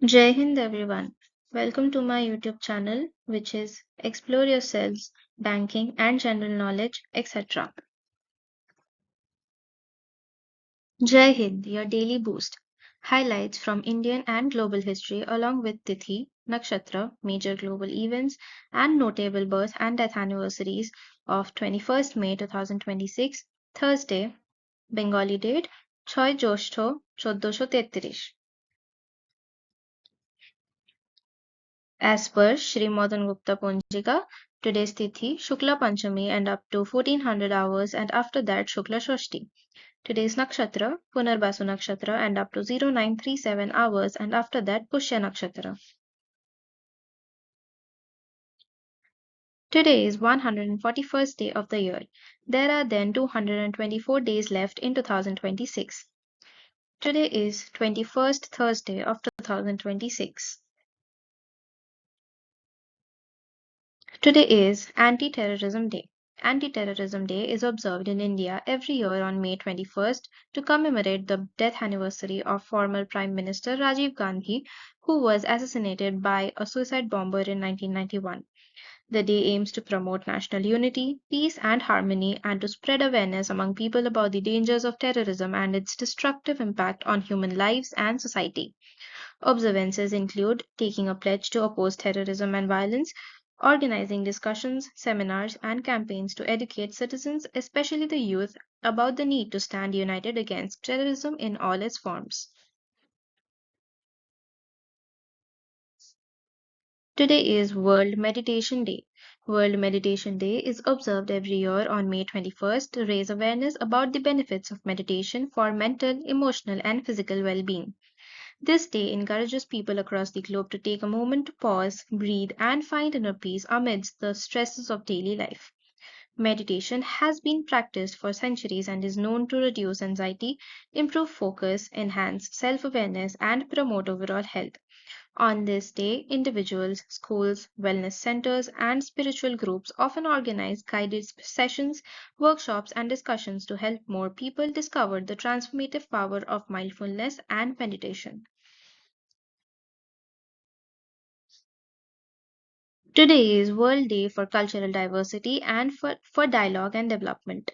Jai Hind everyone. Welcome to my YouTube channel, which is Explore Yourselves, Banking and General Knowledge, etc. Jai Hind, your daily boost. Highlights from Indian and global history, along with Tithi, Nakshatra, major global events, and notable birth and death anniversaries of 21st May 2026, Thursday, Bengali date, 6 Jyeshtha 1433. As per Shri Madan Gupta Punjika, today's Tithi, Shukla Panchami and up to 1400 hours and after that Shukla Shashti. Today's Nakshatra, Punarbasu Nakshatra and up to 0937 hours and after that Pushya Nakshatra. Today is 141st day of the year. There are then 224 days left in 2026. Today is 21st Thursday of 2026. Today is Anti-Terrorism Day. Anti-Terrorism Day is observed in India every year on May 21st to commemorate the death anniversary of former Prime Minister Rajiv Gandhi, who was assassinated by a suicide bomber in 1991. The day aims to promote national unity, peace, and harmony and to spread awareness among people about the dangers of terrorism and its destructive impact on human lives and society. Observances include taking a pledge to oppose terrorism and violence, organizing discussions, seminars, and campaigns to educate citizens, especially the youth, about the need to stand united against terrorism in all its forms. Today is World Meditation Day. World Meditation Day is observed every year on May 21st to raise awareness about the benefits of meditation for mental, emotional, and physical well being. This day encourages people across the globe to take a moment to pause, breathe, and find inner peace amidst the stresses of daily life. Meditation has been practiced for centuries and is known to reduce anxiety, improve focus, enhance self awareness, and promote overall health. On this day, individuals, schools, wellness centers, and spiritual groups often organize guided sessions, workshops, and discussions to help more people discover the transformative power of mindfulness and meditation. Today is World Day for Cultural Diversity and for Dialogue and Development.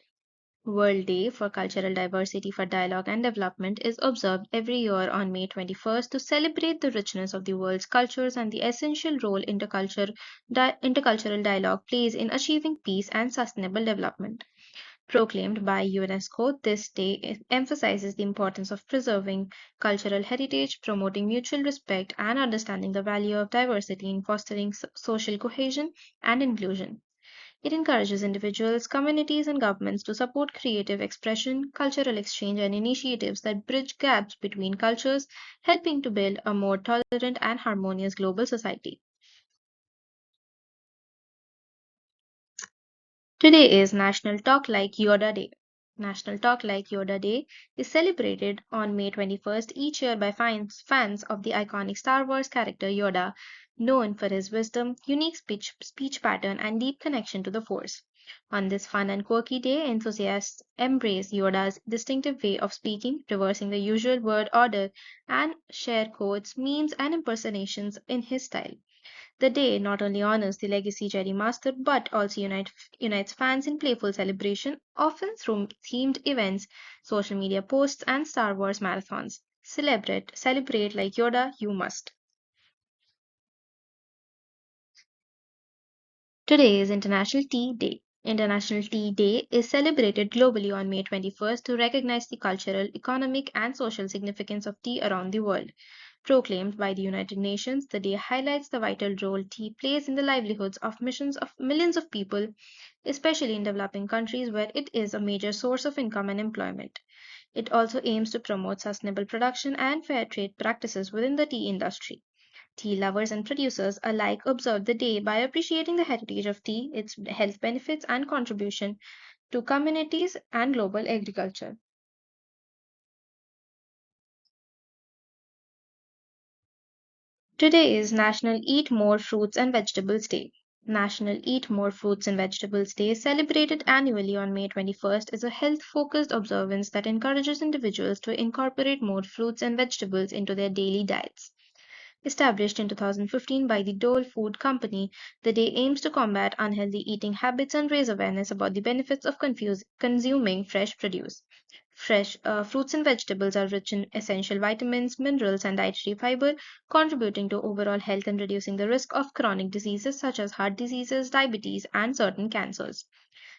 World Day for Cultural Diversity for Dialogue and Development is observed every year on May 21st to celebrate the richness of the world's cultures and the essential role intercultural dialogue plays in achieving peace and sustainable development. Proclaimed by UNESCO, this day emphasizes the importance of preserving cultural heritage, promoting mutual respect, and understanding the value of diversity in fostering social cohesion and inclusion. It encourages individuals, communities, and governments to support creative expression, cultural exchange, and initiatives that bridge gaps between cultures, helping to build a more tolerant and harmonious global society. Today is National Talk Like Yoda Day. National Talk Like Yoda Day is celebrated on May 21st each year by fans of the iconic Star Wars character Yoda, known for his wisdom, unique speech pattern, and deep connection to the Force. On this fun and quirky day, enthusiasts embrace Yoda's distinctive way of speaking, reversing the usual word order, and share quotes, memes, and impersonations in his style. The day not only honors the legacy Jedi Master but also unites fans in playful celebration, often through themed events, social media posts, and Star Wars marathons. Celebrate like Yoda, you must. Today is International Tea Day. International Tea Day is celebrated globally on May 21st to recognize the cultural, economic, and social significance of tea around the world. Proclaimed by the United Nations, the day highlights the vital role tea plays in the livelihoods of millions of people, especially in developing countries where it is a major source of income and employment. It also aims to promote sustainable production and fair trade practices within the tea industry. Tea lovers and producers alike observe the day by appreciating the heritage of tea, its health benefits, and contribution to communities and global agriculture. Today is National Eat More Fruits and Vegetables Day. National Eat More Fruits and Vegetables Day, celebrated annually on May 21st, is a health focused observance that encourages individuals to incorporate more fruits and vegetables into their daily diets. Established in 2015 by the Dole Food Company, the day aims to combat unhealthy eating habits and raise awareness about the benefits of consuming fresh produce. Fresh fruits and vegetables are rich in essential vitamins, minerals, and dietary fiber, contributing to overall health and reducing the risk of chronic diseases such as heart diseases, diabetes, and certain cancers.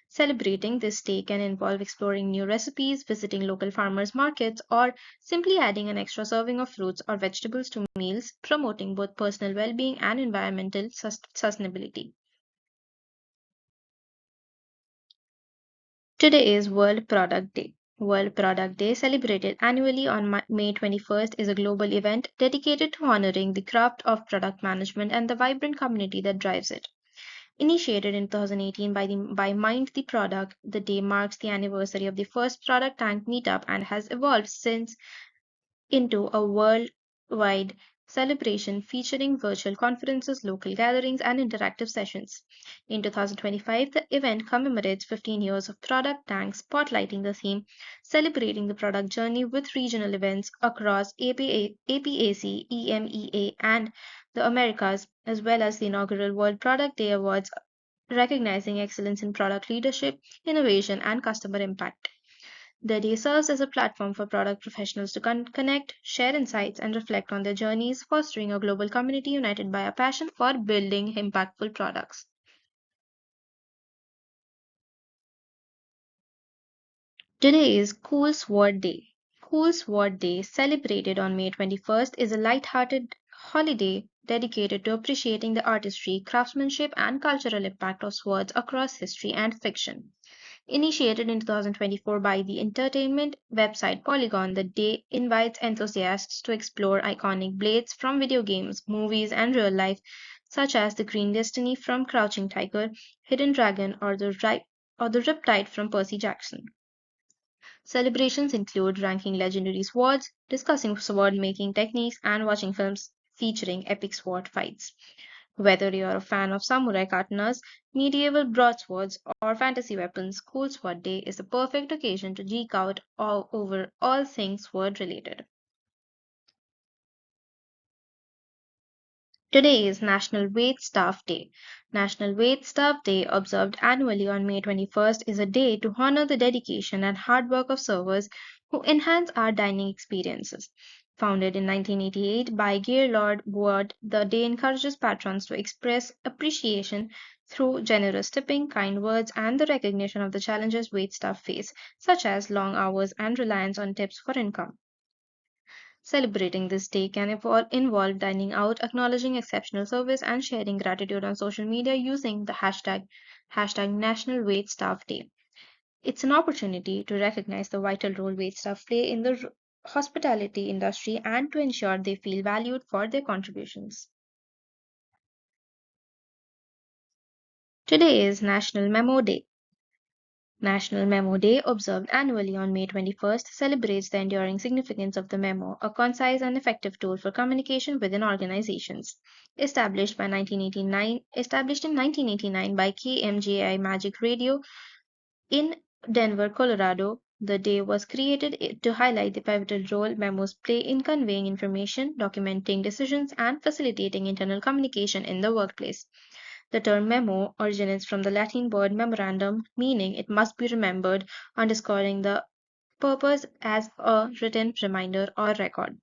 Celebrating this day can involve exploring new recipes, visiting local farmers markets, or simply adding an extra serving of fruits or vegetables to meals, promoting both personal well being and environmental sustainability. Today is World Product Day. World Product Day, celebrated annually on May 21st, is a global event dedicated to honoring the craft of product management and the vibrant community that drives it. Initiated in 2018 by Mind the Product, the day marks the anniversary of the first Product Tank meetup and has evolved since into a worldwide celebration featuring virtual conferences, local gatherings, and interactive sessions. In 2025, the event commemorates 15 years of Product Tank, spotlighting the theme Celebrating the Product Journey with regional events across APAC, EMEA, and the Americas, as well as the inaugural World Product Day Awards recognizing excellence in product leadership, innovation, and customer impact. The day serves as a platform for product professionals to connect, share insights, and reflect on their journeys, fostering a global community united by a passion for building impactful products. Today is Cool Sword Day. Cool Sword Day, celebrated on May 21st, is a light-hearted holiday dedicated to appreciating the artistry, craftsmanship, and cultural impact of swords across history and fiction. Initiated in 2024 by the entertainment website Polygon, the day invites enthusiasts to explore iconic blades from video games, movies, and real life, such as the Green Destiny from Crouching Tiger, Hidden Dragon, or the Riptide from Percy Jackson. Celebrations include ranking legendary swords, discussing sword making techniques, and watching films featuring epic sword fights. Whether you're a fan of samurai katanas, medieval broadswords, or fantasy weapons, Cool Sword Day is the perfect occasion to geek out over all things sword related. Today is National Wait Staff Day. National Wait Staff Day, observed annually on May 21st, is a day to honor the dedication and hard work of servers who enhance our dining experiences. Founded in 1988 by Gaylord Ward, the day encourages patrons to express appreciation through generous tipping, kind words, and the recognition of the challenges waitstaff face, such as long hours and reliance on tips for income. Celebrating this day can involve dining out, acknowledging exceptional service, and sharing gratitude on social media using the hashtag National Wait Staff Day. It's an opportunity to recognize the vital role waitstaff play in the hospitality industry and to ensure they feel valued for their contributions. Today is National Memo Day. National Memo Day, observed annually on May 21st, celebrates the enduring significance of the memo, a concise and effective tool for communication within organizations. Established in 1989 by KMJI Magic Radio in Denver, Colorado, the day was created to highlight the pivotal role memos play in conveying information, documenting decisions, and facilitating internal communication in the workplace. The term memo originates from the Latin word memorandum, meaning it must be remembered, underscoring the purpose as a written reminder or record.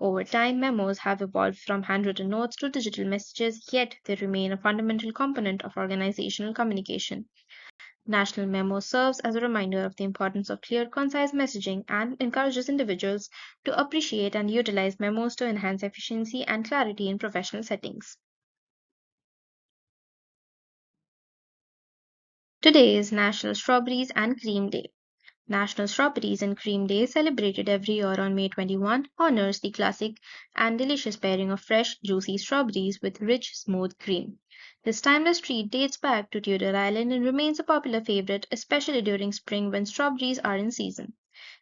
Over time, memos have evolved from handwritten notes to digital messages, yet they remain a fundamental component of organizational communication. National Memo serves as a reminder of the importance of clear, concise messaging and encourages individuals to appreciate and utilize memos to enhance efficiency and clarity in professional settings. Today is National Strawberries and Cream Day. National Strawberries and Cream Day, celebrated every year on May 21, honors the classic and delicious pairing of fresh, juicy strawberries with rich, smooth cream. This timeless treat dates back to Tudor Ireland and remains a popular favorite, especially during spring when strawberries are in season.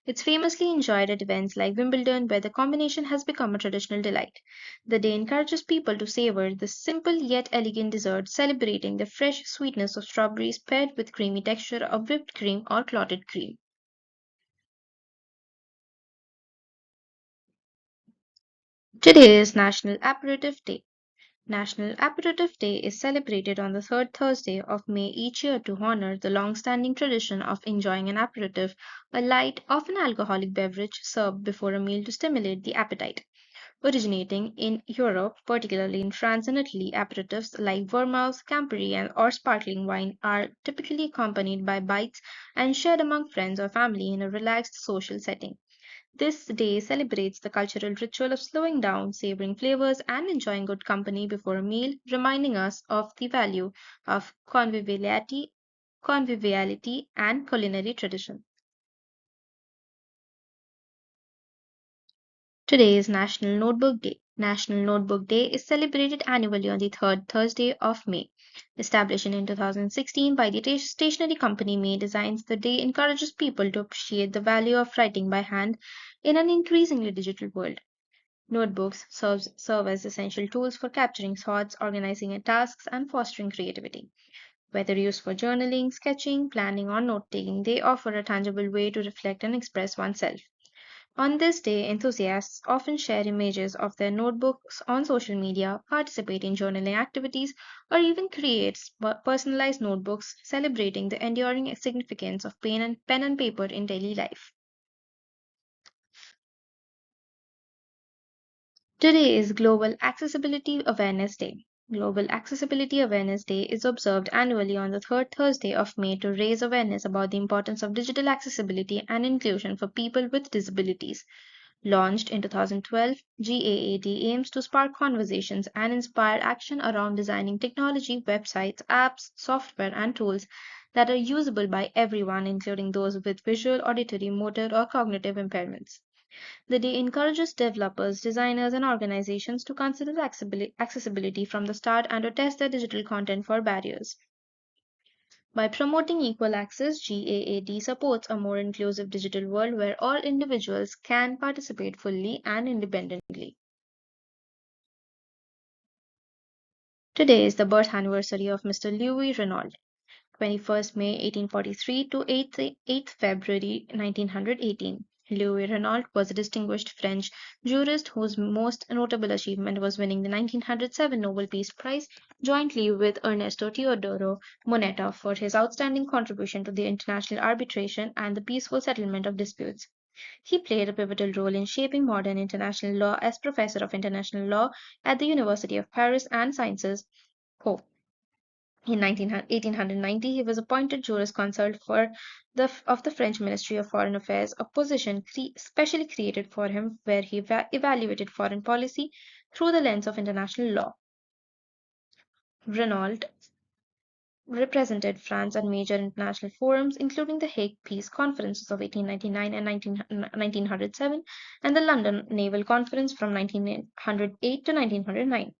It's famously enjoyed at events like Wimbledon, where the combination has become a traditional delight. The day encourages people to savor this simple yet elegant dessert, celebrating the fresh sweetness of strawberries paired with creamy texture of whipped cream or clotted cream. Today is National Aperitif Day. National Aperitif Day is celebrated on the third Thursday of May each year to honor the long-standing tradition of enjoying an aperitif, a light, often alcoholic beverage served before a meal to stimulate the appetite. Originating in Europe, particularly in France and Italy, aperitifs like vermouth, Campari, or sparkling wine are typically accompanied by bites and shared among friends or family in a relaxed social setting. This day celebrates the cultural ritual of slowing down, savoring flavors, and enjoying good company before a meal, reminding us of the value of conviviality and culinary tradition. Today is National Notebook Day. National Notebook Day is celebrated annually on the third Thursday of May. Established in 2016 by the stationery company May Designs, the day encourages people to appreciate the value of writing by hand in an increasingly digital world. Notebooks serve as essential tools for capturing thoughts, organizing tasks, and fostering creativity. Whether used for journaling, sketching, planning, or note taking, they offer a tangible way to reflect and express oneself. On this day, enthusiasts often share images of their notebooks on social media, participate in journaling activities, or even create personalized notebooks celebrating the enduring significance of pen and paper in daily life. Today is Global Accessibility Awareness Day. Global Accessibility Awareness Day is observed annually on the third Thursday of May to raise awareness about the importance of digital accessibility and inclusion for people with disabilities. Launched in 2012, GAAP aims to spark conversations and inspire action around designing technology, websites, apps, software, and tools that are usable by everyone, including those with visual, auditory, motor, or cognitive impairments. The day encourages developers, designers, and organizations to consider accessibility from the start and to test their digital content for barriers. By promoting equal access, GAAP supports a more inclusive digital world where all individuals can participate fully and independently. Today is the birth anniversary of Mr. Louis Renault. 21st May 1843 to 8th February 1918. Louis Renault was a distinguished French jurist whose most notable achievement was winning the 1907 Nobel Peace Prize jointly with Ernesto Teodoro Moneta for his outstanding contribution to the international arbitration and the peaceful settlement of disputes. He played a pivotal role in shaping modern international law as professor of international law at the University of Paris and Sciences Po. In 1890, he was appointed jurisconsult of the French Ministry of Foreign Affairs, a position specially created for him where he evaluated foreign policy through the lens of international law. Renault represented France at major international forums, including the Hague Peace Conferences of 1899 and 1907 and the London Naval Conference from 1908 to 1909.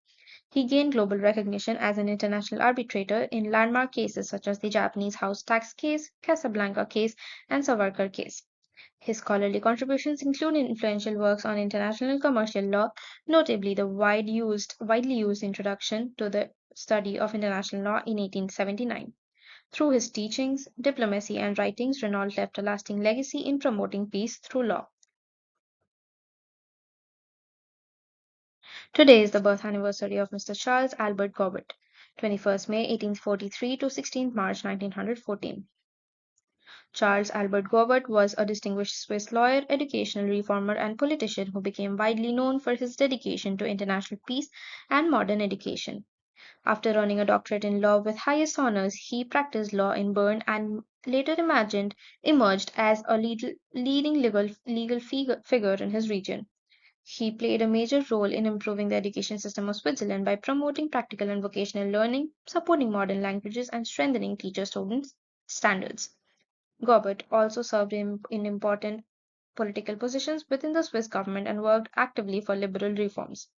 He gained global recognition as an international arbitrator in landmark cases such as the Japanese house tax case, Casablanca case, and Savarkar case. His scholarly contributions include influential works on international commercial law, notably the widely used Introduction to the Study of International Law in 1879. Through his teachings, diplomacy, and writings, Renault left a lasting legacy in promoting peace through law. Today is the birth anniversary of Mr. Charles Albert Gobet, 21st May 1843 to 16th March 1914. Charles Albert Gobet was a distinguished Swiss lawyer, educational reformer, and politician who became widely known for his dedication to international peace and modern education. After earning a doctorate in law with highest honors, he practiced law in Bern and later emerged as a leading legal figure in his region. He played a major role in improving the education system of Switzerland by promoting practical and vocational learning, supporting modern languages, and strengthening teacher-student standards. Gobert also served in important political positions within the Swiss government and worked actively for liberal reforms.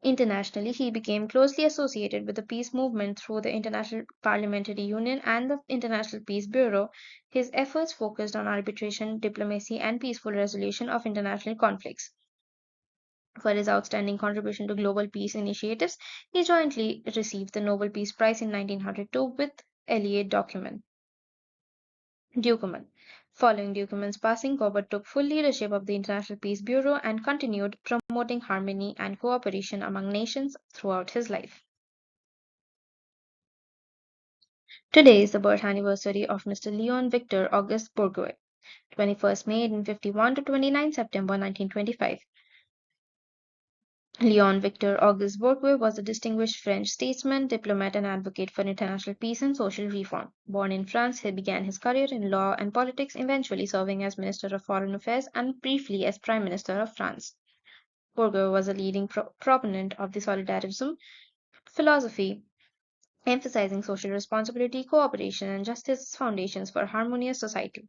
Internationally, he became closely associated with the peace movement through the International Parliamentary Union and the International Peace Bureau. His efforts focused on arbitration, diplomacy, and peaceful resolution of international conflicts. For his outstanding contribution to global peace initiatives, he jointly received the Nobel Peace Prize in 1902 with Elliot Dukeman. Following Dukeman's passing, Gobert took full leadership of the International Peace Bureau and continued promoting harmony and cooperation among nations throughout his life. Today is the birth anniversary of Mr. Leon Victor Auguste Bourgeois, 21st May 1851 to 29 September 1925. Leon Victor Auguste Bourgeois was a distinguished French statesman, diplomat, and advocate for international peace and social reform. Born in France, he began his career in law and politics, eventually serving as Minister of Foreign Affairs and briefly as Prime Minister of France. Bourgeois was a leading proponent of the solidarism philosophy, emphasizing social responsibility, cooperation, and justice as foundations for harmonious society.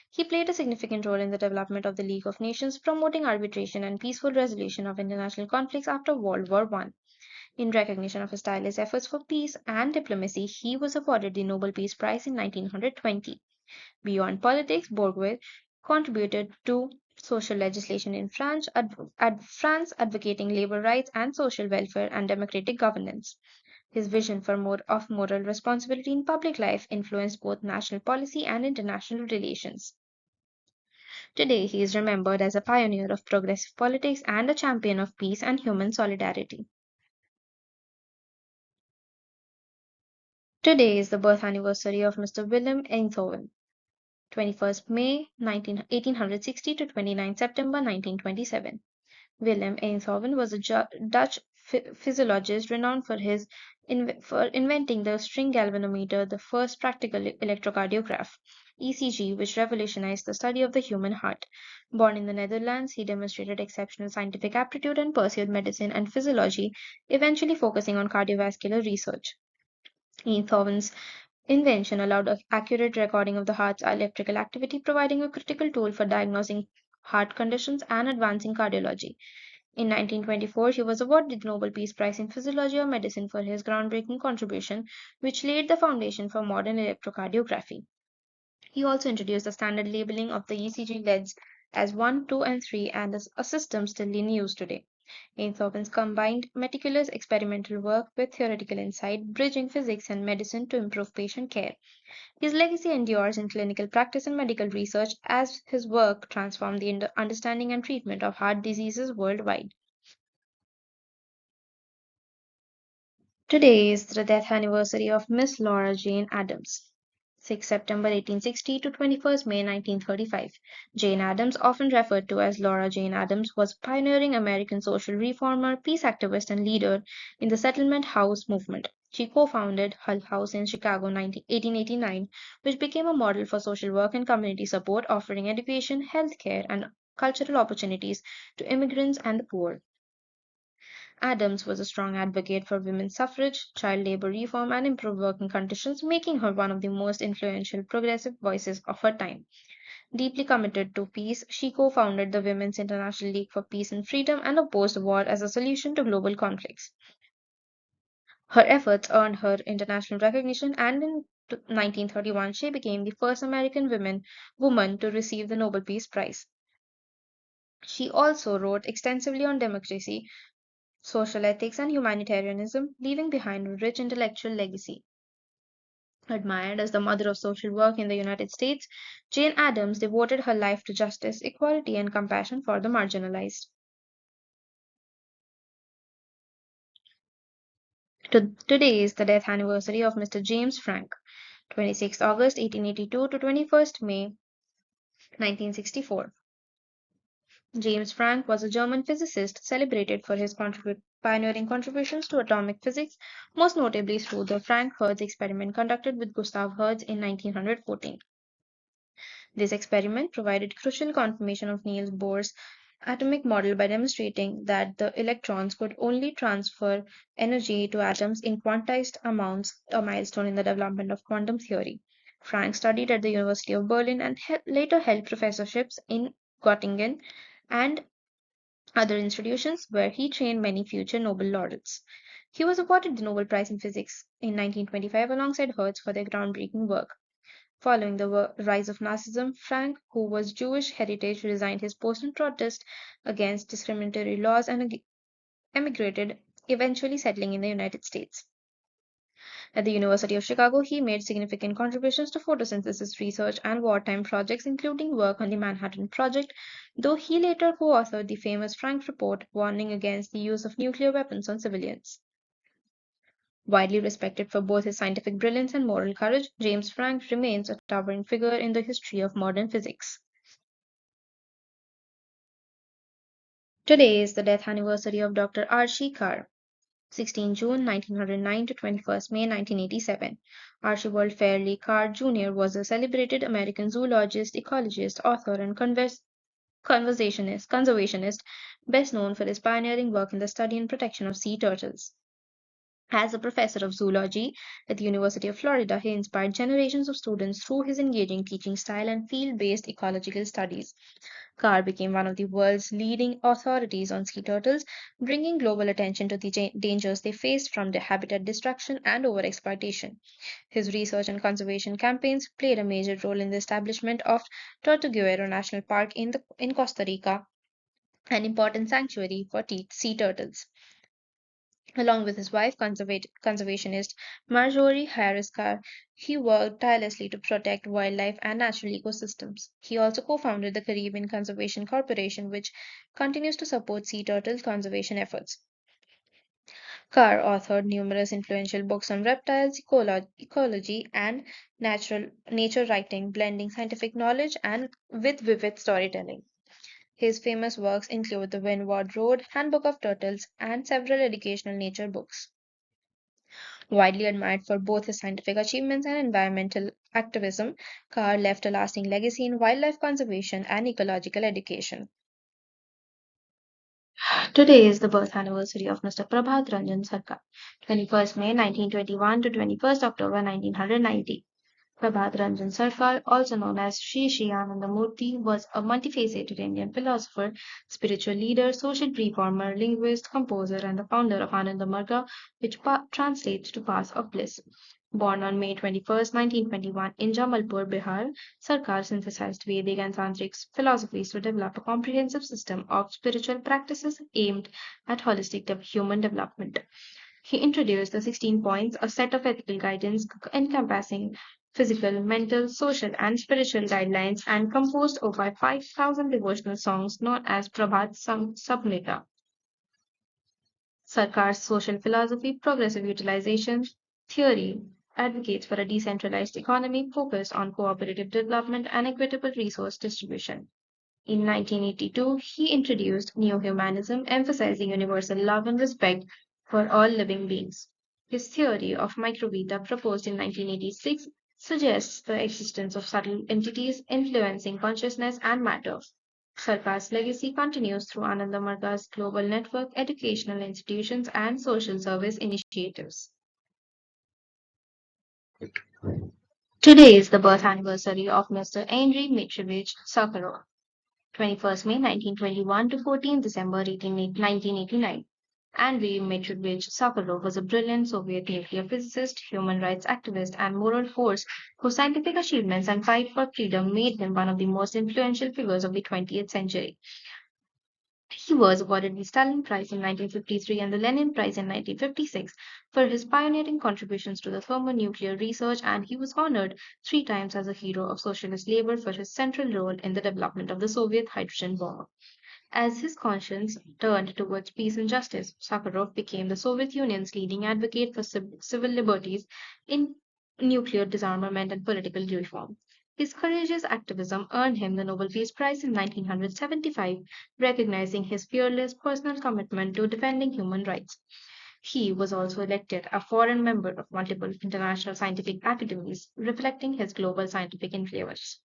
He played a significant role in the development of the League of Nations, promoting arbitration and peaceful resolution of international conflicts after World War I. In recognition of his tireless efforts for peace and diplomacy, he was awarded the Nobel Peace Prize in 1920. Beyond politics, Bourgeois contributed to social legislation in France, advocating labor rights and social welfare and democratic governance. His vision for of moral responsibility in public life influenced both national policy and international relations. Today, he is remembered as a pioneer of progressive politics and a champion of peace and human solidarity. Today is the birth anniversary of Mr. Willem Einthoven, 21st May 1860 to 29 September 1927. Willem Einthoven was a Dutch physiologist renowned for for inventing the string galvanometer, the first practical electrocardiograph (ECG), which revolutionized the study of the human heart. Born in the Netherlands, he demonstrated exceptional scientific aptitude and pursued medicine and physiology, eventually focusing on cardiovascular research. Einthoven's invention allowed accurate recording of the heart's electrical activity, providing a critical tool for diagnosing heart conditions and advancing cardiology. In 1924, he was awarded the Nobel Peace Prize in Physiology or Medicine for his groundbreaking contribution, which laid the foundation for modern electrocardiography. He also introduced the standard labeling of the ECG leads as 1, 2, and 3, and as a system still in use today. Einthoven's combined meticulous experimental work with theoretical insight, bridging physics and medicine to improve patient care. His legacy endures in clinical practice and medical research as his work transformed the understanding and treatment of heart diseases worldwide. Today is the death anniversary of Miss Laura Jane Addams. 6 September 1860 to 21st May 1935. Jane Addams, often referred to as Laura Jane Addams, was a pioneering American social reformer, peace activist, and leader in the settlement house movement. She co-founded Hull House in Chicago 1889, which became a model for social work and community support, offering education, health care, and cultural opportunities to immigrants and the poor. Adams was a strong advocate for women's suffrage, child labor reform, and improved working conditions, making her one of the most influential progressive voices of her time. Deeply committed to peace, she co founded the Women's International League for Peace and Freedom and opposed war as a solution to global conflicts. Her efforts earned her international recognition, and in 1931 she became the first American woman to receive the Nobel Peace Prize. She also wrote extensively on democracy, social ethics, and humanitarianism, leaving behind a rich intellectual legacy. Admired as the mother of social work in the United States, Jane Addams devoted her life to justice, equality, and compassion for the marginalized. Today is the death anniversary of Mr. James Franck, 26 August 1882 to 21st May 1964. James Franck was a German physicist celebrated for his pioneering contributions to atomic physics, most notably through the Frank-Hertz experiment conducted with Gustav Hertz in 1914. This experiment provided crucial confirmation of Niels Bohr's atomic model by demonstrating that the electrons could only transfer energy to atoms in quantized amounts, a milestone in the development of quantum theory. Frank studied at the University of Berlin and later held professorships in Göttingen and other institutions where he trained many future Nobel laureates. He was awarded the Nobel Prize in Physics in 1925 alongside Hertz for their groundbreaking work. Following the rise of Nazism, Frank, who was Jewish heritage, resigned his post in protest against discriminatory laws and emigrated, eventually settling in the United States. At the University of Chicago, he made significant contributions to photosynthesis research and wartime projects, including work on the Manhattan Project, though he later co authored the famous Frank Report warning against the use of nuclear weapons on civilians. Widely respected for both his scientific brilliance and moral courage, James Franck remains a towering figure in the history of modern physics. Today is the death anniversary of Dr. Archie Carr, 16 June 1909 to 21st May 1987. Archibald Fairleigh Carr Jr. was a celebrated American zoologist, ecologist, author, and conservationist, best known for his pioneering work in the study and protection of sea turtles. As a professor of zoology at the University of Florida, he inspired generations of students through his engaging teaching style and field based ecological studies. Carr became one of the world's leading authorities on sea turtles, bringing global attention to the dangers they faced from the habitat destruction and overexploitation. His research and conservation campaigns played a major role in the establishment of Tortuguero National Park in Costa Rica, an important sanctuary for sea turtles. Along with his wife, conservationist Marjorie Harris Carr, he worked tirelessly to protect wildlife and natural ecosystems. He also co founded the Caribbean Conservation Corporation, which continues to support sea turtle conservation efforts. Carr authored numerous influential books on reptiles, ecology, and nature writing, blending scientific knowledge and with vivid storytelling. His famous works include The Windward Road, Handbook of Turtles, and several educational nature books. Widely admired for both his scientific achievements and environmental activism, Carr left a lasting legacy in wildlife conservation and ecological education. Today is the birth anniversary of Mr. Prabhat Ranjan Sarkar, 21st May 1921 to 21st October 1990. Prabhat Ranjan Sarkar, also known as Sri Sri Anandamurthy, was a multifaceted Indian philosopher, spiritual leader, social reformer, linguist, composer, and the founder of Anandamarga, which translates to path of bliss. Born on May 21st, 1921, in Jamalpur, Bihar, Sarkar synthesized Vedic and Tantric philosophies to develop a comprehensive system of spiritual practices aimed at holistic human development. He introduced the 16 points, a set of ethical guidance encompassing physical, mental, social, and spiritual guidelines, and composed over 5,000 devotional songs known as Prabhat Samhita. Sarkar's social philosophy, progressive utilization theory, advocates for a decentralized economy focused on cooperative development and equitable resource distribution. In 1982, he introduced neo-humanism, emphasizing universal love and respect for all living beings. His theory of microvita, proposed in 1986, suggests the existence of subtle entities influencing consciousness and matter. Sarkar's legacy continues through Anandamarga's global network, educational institutions, and social service initiatives. Today is the birth anniversary of Mr. Andrei Mitrovich Sakharov. 21st May 1921 to 14th December 1989. Andrei Petrovich Sakharov was a brilliant Soviet nuclear physicist, human rights activist, and moral force whose scientific achievements and fight for freedom made him one of the most influential figures of the 20th century. He was awarded the Stalin Prize in 1953 and the Lenin Prize in 1956 for his pioneering contributions to the thermonuclear research, and he was honored 3 times as a hero of socialist labor for his central role in the development of the Soviet hydrogen bomb. As his conscience turned towards peace and justice, Sakharov became the Soviet Union's leading advocate for civil liberties in nuclear disarmament and political reform. His courageous activism earned him the Nobel Peace Prize in 1975, recognizing his fearless personal commitment to defending human rights. He was also elected a foreign member of multiple international scientific academies, reflecting his global scientific influence.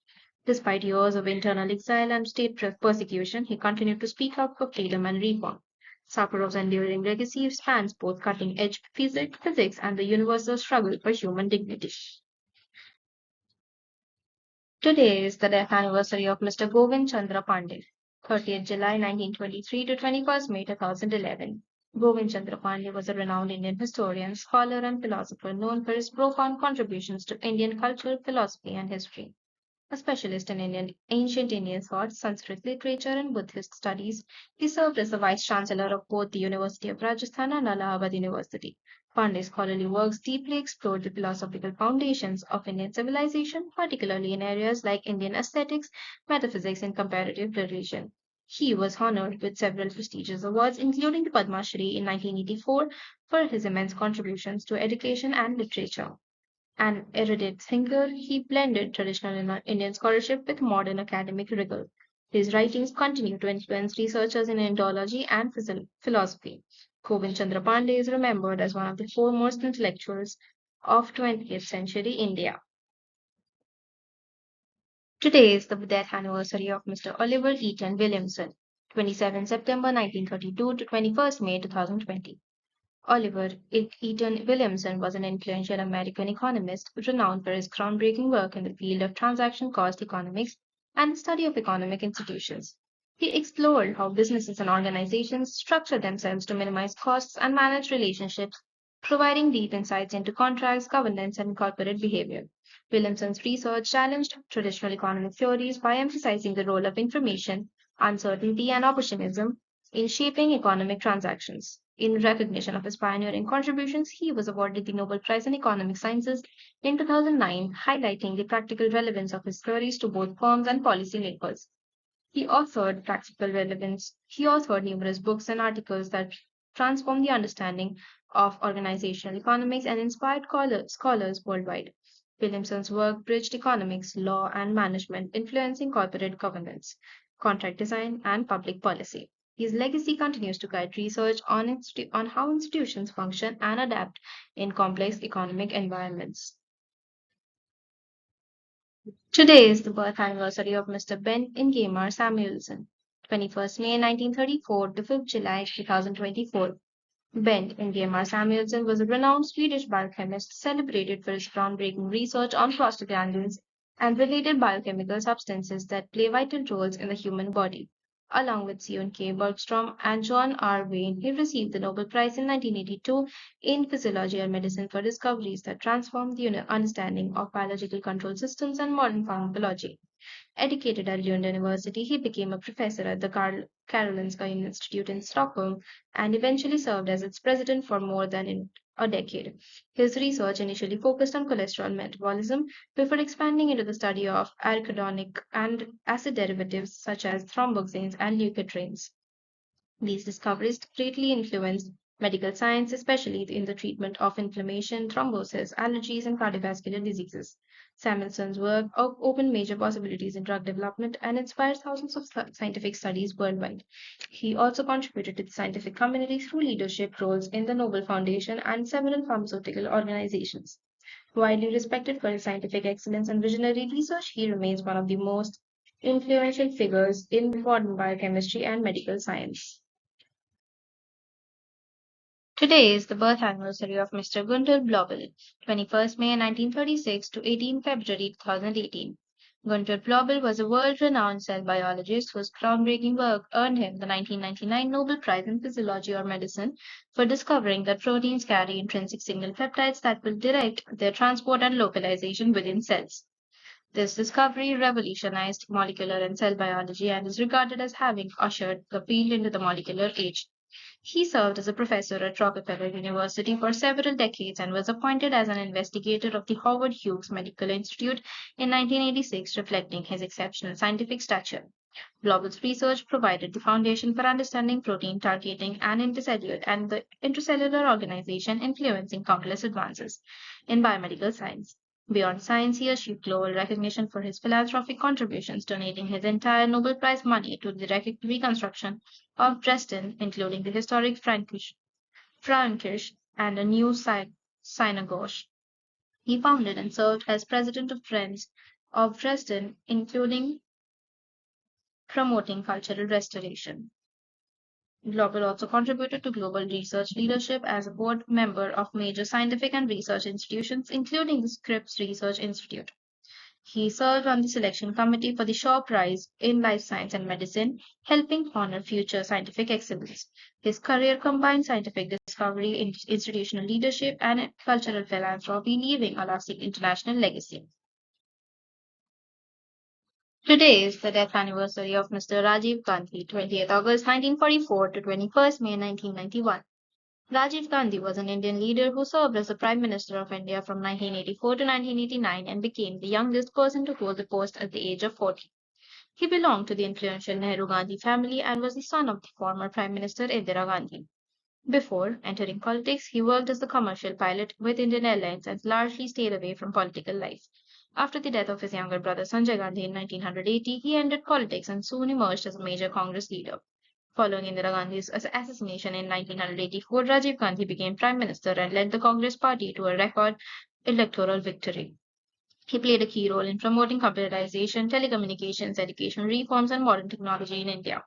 Despite years of internal exile and state persecution, he continued to speak out for freedom and reform. Sakharov's enduring legacy spans both cutting edge physics and the universal struggle for human dignity. Today is the death anniversary of Mr. Govind Chandra Pandey, 30th July 1923 to 21st May 2011. Govind Chandra Pandey was a renowned Indian historian, scholar, and philosopher known for his profound contributions to Indian culture, philosophy, and history. A specialist in ancient Indian thought, Sanskrit literature, and Buddhist studies, he served as the vice chancellor of both the University of Rajasthan and Allahabad University. Pandey's scholarly works deeply explored the philosophical foundations of Indian civilization, particularly in areas like Indian aesthetics, metaphysics, and comparative religion. He was honored with several prestigious awards, including the Padma Shri in 1984, for his immense contributions to education and literature. An erudite thinker, he blended traditional Indian scholarship with modern academic rigor. His writings continue to influence researchers in Indology and philosophy. Govind Chandra Pandey is remembered as one of the foremost intellectuals of 20th century India. Today is the death anniversary of Mr. Oliver Eaton Williamson, 27 September 1932 to 21st May 2020. Oliver Eaton Williamson was an influential American economist renowned for his groundbreaking work in the field of transaction cost economics and the study of economic institutions. He explored how businesses and organizations structure themselves to minimize costs and manage relationships, providing deep insights into contracts, governance, and corporate behavior. Williamson's research challenged traditional economic theories by emphasizing the role of information, uncertainty, and opportunism in shaping economic transactions. In recognition of his pioneering contributions, he was awarded the Nobel Prize in Economic Sciences in 2009, highlighting the practical relevance of his theories to both firms and policymakers. He authored numerous books and articles that transformed the understanding of organizational economics and inspired scholars worldwide. Williamson's work bridged economics, law, and management, influencing corporate governance, contract design, and public policy. His legacy continues to guide research on how institutions function and adapt in complex economic environments. Today is the birth anniversary of Mr. Ben Ingemar Samuelson, 21st May 1934 to 5th July 2024. Ben Ingemar Samuelson was a renowned Swedish biochemist celebrated for his groundbreaking research on prostaglandins and related biochemical substances that play vital roles in the human body. Along with Sion K. Bergstrom and John R. Wayne, he received the Nobel Prize in 1982 in Physiology or Medicine for discoveries that transformed the understanding of biological control systems and modern pharmacology. Educated at Lund University, he became a professor at the Karolinska Institute in Stockholm and eventually served as its president for more than a decade. His research initially focused on cholesterol metabolism before expanding into the study of arachidonic and acid derivatives such as thromboxanes and leukotrienes. These discoveries greatly influenced medical science, especially in the treatment of inflammation, thrombosis, allergies, and cardiovascular diseases. Samuelson's work opened major possibilities in drug development and inspired thousands of scientific studies worldwide. He also contributed to the scientific community through leadership roles in the Nobel Foundation and several pharmaceutical organizations. Widely respected for his scientific excellence and visionary research, he remains one of the most influential figures in modern biochemistry and medical science. Today is the birth anniversary of Mr. Gunter Blobel, 21st May 1936 to 18 February 2018. Gunter Blobel was a world-renowned cell biologist whose groundbreaking work earned him the 1999 Nobel Prize in Physiology or Medicine for discovering that proteins carry intrinsic signal peptides that will direct their transport and localization within cells. This discovery revolutionized molecular and cell biology and is regarded as having ushered the field into the molecular age. He served as a professor at Rockefeller University for several decades and was appointed as an investigator of the Howard Hughes Medical Institute in 1986, reflecting his exceptional scientific stature. Blobel's research provided the foundation for understanding protein targeting and the intracellular organization, influencing countless advances in biomedical science. Beyond science, he achieved global recognition for his philanthropic contributions, donating his entire Nobel Prize money to the reconstruction of Dresden, including the historic Frauenkirche and a new synagogue. He founded and served as president of Friends of Dresden, including promoting cultural restoration. Global also contributed to global research leadership as a board member of major scientific and research institutions, including the Scripps Research Institute. He served on the selection committee for the Shaw Prize in Life Science and Medicine, helping honor future scientific excellence. His career combined scientific discovery, institutional leadership, and cultural philanthropy, leaving a lasting international legacy. Today is the death anniversary of Mr. Rajiv Gandhi, 20th August 1944 to 21st May 1991. Rajiv Gandhi was an Indian leader who served as the Prime Minister of India from 1984 to 1989 and became the youngest person to hold the post at the age of 40. He belonged to the influential Nehru Gandhi family and was the son of the former Prime Minister Indira Gandhi. Before entering politics, he worked as a commercial pilot with Indian Airlines and largely stayed away from political life. After the death of his younger brother Sanjay Gandhi in 1980, he entered politics and soon emerged as a major Congress leader. Following Indira Gandhi's assassination in 1984, Rajiv Gandhi became Prime Minister and led the Congress Party to a record electoral victory. He played a key role in promoting computerization, telecommunications, education reforms, and modern technology in India.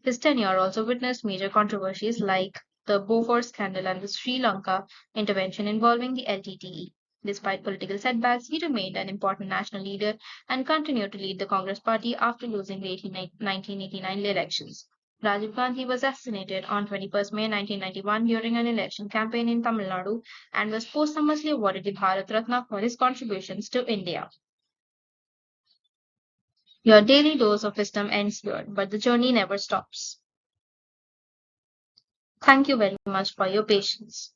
His tenure also witnessed major controversies like the Bofors scandal and the Sri Lanka intervention involving the LTTE. Despite political setbacks, he remained an important national leader and continued to lead the Congress Party after losing the 1989 elections. Rajiv Gandhi was assassinated on 21st May 1991 during an election campaign in Tamil Nadu and was posthumously awarded the Bharat Ratna for his contributions to India. Your daily dose of wisdom ends here, but the journey never stops. Thank you very much for your patience.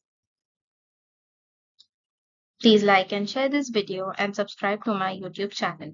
Please like and share this video and subscribe to my YouTube channel.